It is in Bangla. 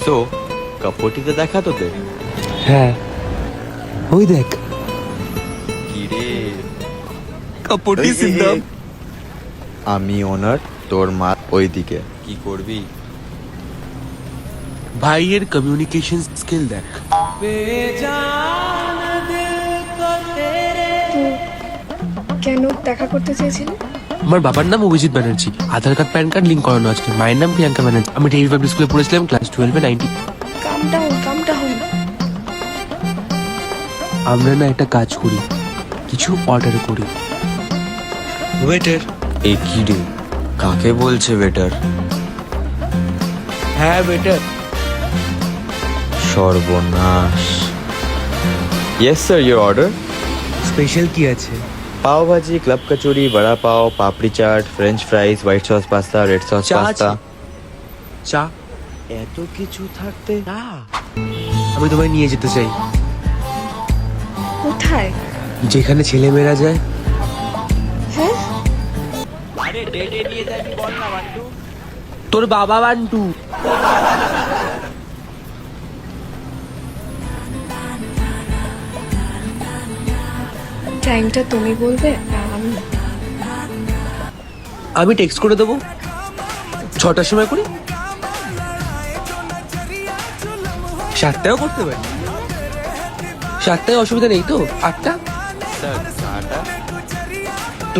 তো কাপড়টিতে দেখা তোদের হ্যাঁ ওই দেখ কি রে কাপড়টি এই, এই, সিদ্ধাম এই। আমি ওনার তোর মা ওইদিকে কি করবি ভাইয়ের কমিউনিকেশন স্কিল দেখ কেন দেখা করতে চেয়েছিলে? আমার বাবার নাম অভিজিৎ ব্যানার্জি, আধার কার্ড প্যান কার্ড লিঙ্ক করানো আছে। মায়ের নাম প্রিয়াঙ্কা ব্যানার্জি। আমি ডেইলি পাবলিক স্কুলে পড়েছিলাম, ক্লাস 12-এ 90। কাম ডাউন কাম ডাউন। আমরা না একটা কাজ করি, কিছু অর্ডার করি। ওয়েটার। এ কি রে কাকে বলছে বেটার হ্যাঁ ওয়েটার। সর্বনাশ yes sir your order special কি আছে? Pav bhaji club kachori vada pav papdi chaat french fries white sauce pasta red sauce চা পাস্তা আছে? চা? এত কিছু থাকতে না আমি তোমায় নিয়ে যেতে চাই, কোথায়? যেখানে ছেলে মেয়েরা যায়। হ্যাঁ, তোর বাবা বান্টু। টাইমটা তুমি বলবে? আমি টেক্সট করে দেবো, 6টার সময় করি, 7টায়ও করতে পারি। 7টায় অসুবিধা নেই তো? 8টা? স্যার চাটা তো